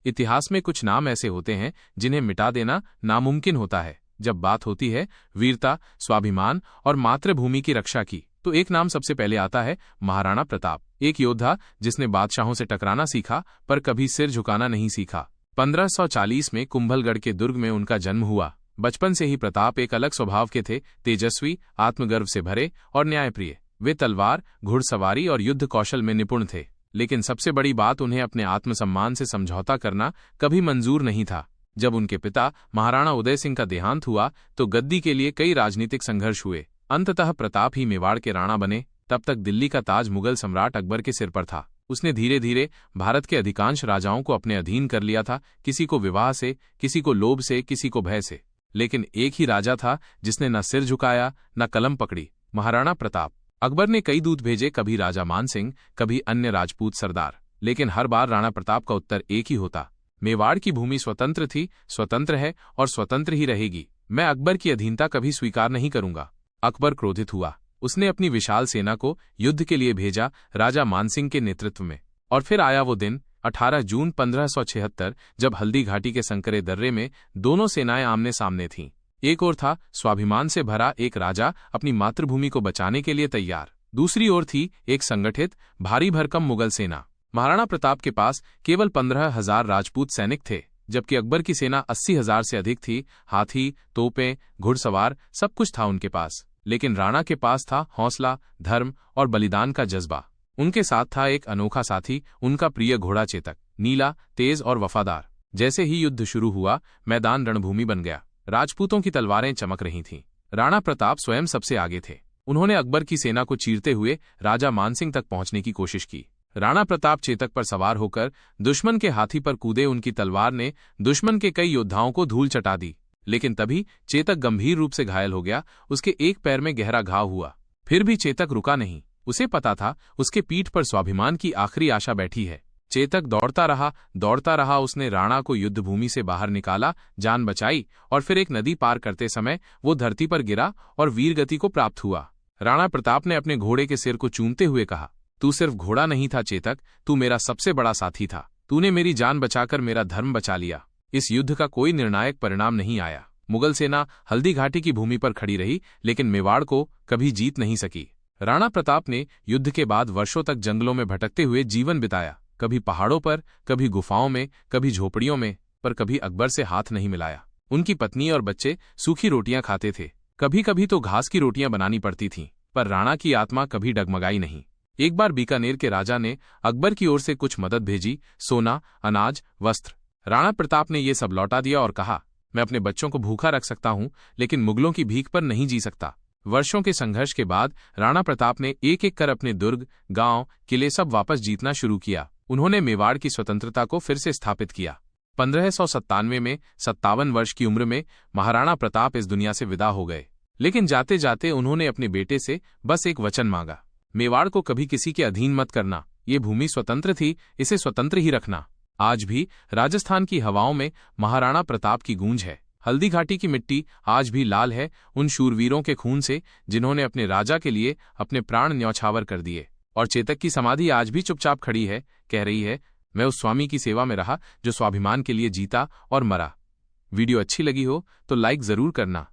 इतिहास में कुछ नाम ऐसे होते हैं जिन्हें मिटा देना नामुमकिन होता है। जब बात होती है वीरता, स्वाभिमान और मातृभूमि की रक्षा की, तो एक नाम सबसे पहले आता है महाराणा प्रताप। एक योद्धा जिसने बादशाहों से टकराना सीखा पर कभी सिर झुकाना नहीं सीखा। 1540 में कुंभलगढ़ के दुर्ग में उनका जन्म हुआ। बचपन से ही प्रताप एक अलग स्वभाव के थे, तेजस्वी, आत्मगर्व से भरे और न्यायप्रिय। वे तलवार, घुड़सवारी और युद्ध कौशल में निपुण थे, लेकिन सबसे बड़ी बात, उन्हें अपने आत्मसम्मान से समझौता करना कभी मंजूर नहीं था। जब उनके पिता महाराणा उदय सिंह का देहांत हुआ तो गद्दी के लिए कई राजनीतिक संघर्ष हुए। अंततः प्रताप ही मेवाड़ के राणा बने। तब तक दिल्ली का ताज मुगल सम्राट अकबर के सिर पर था। उसने धीरे धीरे भारत के अधिकांश राजाओं को अपने अधीन कर लिया था, किसी को विवाह से, किसी को लोभ से, किसी को भय से। लेकिन एक ही राजा था जिसने न सिर झुकाया न कलम पकड़ी, महाराणा प्रताप। अकबर ने कई दूत भेजे, कभी राजा मानसिंह, कभी अन्य राजपूत सरदार, लेकिन हर बार राणा प्रताप का उत्तर एक ही होता, मेवाड़ की भूमि स्वतंत्र थी, स्वतंत्र है और स्वतंत्र ही रहेगी। मैं अकबर की अधीनता कभी स्वीकार नहीं करूंगा। अकबर क्रोधित हुआ। उसने अपनी विशाल सेना को युद्ध के लिए भेजा, राजा मानसिंह के नेतृत्व में। और फिर आया वो दिन, 18 जून 1576, जब हल्दी घाटी के संकरे दर्रे में दोनों सेनाएं आमने सामने थीं। एक ओर था स्वाभिमान से भरा एक राजा अपनी मातृभूमि को बचाने के लिए तैयार, दूसरी ओर थी एक संगठित, भारी भरकम मुगल सेना। महाराणा प्रताप के पास केवल 15,000 राजपूत सैनिक थे, जबकि अकबर की सेना 80,000 से अधिक थी। हाथी, तोपें, घुड़सवार, सब कुछ था उनके पास। लेकिन राणा के पास था हौसला, धर्म और बलिदान का जज्बा। उनके साथ था एक अनोखा साथी, उनका प्रिय घोड़ा चेतक, नीला, तेज और वफादार। जैसे ही युद्ध शुरू हुआ, मैदान रणभूमि बन गया। राजपूतों की तलवारें चमक रही थीं। राणा प्रताप स्वयं सबसे आगे थे। उन्होंने अकबर की सेना को चीरते हुए राजा मानसिंह तक पहुंचने की कोशिश की। राणा प्रताप चेतक पर सवार होकर दुश्मन के हाथी पर कूदे। उनकी तलवार ने दुश्मन के कई योद्धाओं को धूल चटा दी, लेकिन तभी चेतक गंभीर रूप से घायल हो गया। उसके एक पैर में गहरा घाव हुआ। फिर भी चेतक रुका नहीं। उसे पता था उसके पीठ पर स्वाभिमान की आखिरी आशा बैठी है। चेतक दौड़ता रहा। उसने राणा को युद्धभूमि से बाहर निकाला, जान बचाई, और फिर एक नदी पार करते समय वो धरती पर गिरा और वीरगति को प्राप्त हुआ। राणा प्रताप ने अपने घोड़े के सिर को चूमते हुए कहा, तू सिर्फ घोड़ा नहीं था चेतक, तू मेरा सबसे बड़ा साथी था। तूने मेरी जान बचाकर मेरा धर्म बचा लिया। इस युद्ध का कोई निर्णायक परिणाम नहीं आया। मुगल सेना हल्दी घाटी की भूमि पर खड़ी रही, लेकिन मेवाड़ को कभी जीत नहीं सकी। राणा प्रताप ने युद्ध के बाद वर्षों तक जंगलों में भटकते हुए जीवन बिताया, कभी पहाड़ों पर, कभी गुफाओं में, कभी झोपड़ियों में, पर कभी अकबर से हाथ नहीं मिलाया। उनकी पत्नी और बच्चे सूखी रोटियां खाते थे, कभी कभी तो घास की रोटियां बनानी पड़ती थीं, पर राणा की आत्मा कभी डगमगाई नहीं। एक बार बीकानेर के राजा ने अकबर की ओर से कुछ मदद भेजी, सोना, अनाज, वस्त्र। राणा प्रताप ने ये सब लौटा दिया और कहा, मैं अपने बच्चों को भूखा रख सकता हूं, लेकिन मुगलों की भीख पर नहीं जी सकता। वर्षों के संघर्ष के बाद राणा प्रताप ने एक एक कर अपने दुर्ग, गांव, किले सब वापस जीतना शुरू किया। उन्होंने मेवाड़ की स्वतंत्रता को फिर से स्थापित किया। 1597 में 57 वर्ष की उम्र में महाराणा प्रताप इस दुनिया से विदा हो गए। लेकिन जाते जाते उन्होंने अपने बेटे से बस एक वचन मांगा, मेवाड़ को कभी किसी के अधीन मत करना। ये भूमि स्वतंत्र थी, इसे स्वतंत्र ही रखना। आज भी राजस्थान की हवाओं में महाराणा प्रताप की गूंज है। हल्दी घाटी की मिट्टी आज भी लाल है उन शूरवीरों के खून से जिन्होंने अपने राजा के लिए अपने प्राण न्यौछावर कर दिए। और चेतक की समाधि आज भी चुपचाप खड़ी है, कह रही है, मैं उस स्वामी की सेवा में रहा जो स्वाभिमान के लिए जीता और मरा। वीडियो अच्छी लगी हो तो लाइक जरूर करना।